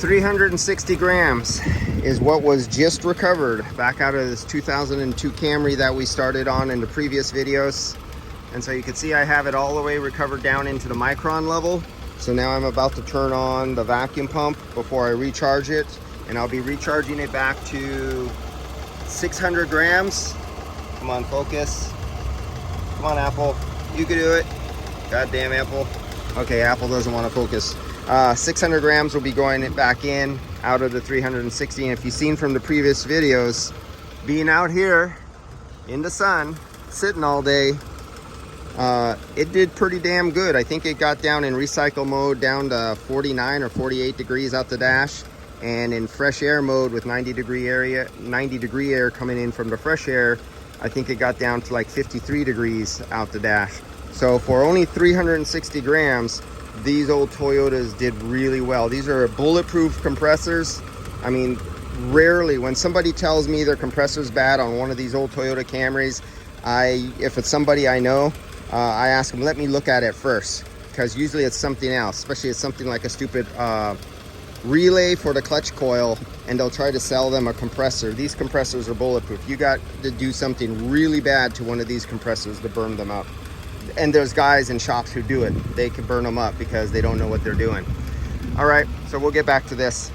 360 grams is what was just recovered back out of this 2002 Camry that we started on in the previous videos. And so you can see I have it all the way recovered down into the micron level. So now I'm about to turn on the vacuum pump before I recharge it, and I'll be recharging it back to 600 grams. Come on, focus. Come on, Apple. You can do it. Goddamn Apple. Okay, Apple doesn't want to focus. 600 grams will be going back in out of the 360. And if you've seen from the previous videos, being out here in the sun, sitting all day, it did pretty damn good. I think it got down in recycle mode down to 49 or 48 degrees out the dash, and in fresh air mode with 90 degree air coming in from the fresh air, I think it got down to like 53 degrees out the dash. So for only 360 grams, these old Toyotas did really well. These are bulletproof compressors. I mean, rarely when somebody tells me their compressor's bad on one of these old Toyota Camrys, if it's somebody I know, I ask them, let me look at it first, because usually it's something else, especially it's something like a stupid relay for the clutch coil, and they'll try to sell them a compressor. These compressors are bulletproof. You got to do something really bad to one of these compressors to burn them up. And there's guys in shops who do it. They can burn them up because they don't know what they're doing. All right, so we'll get back to this.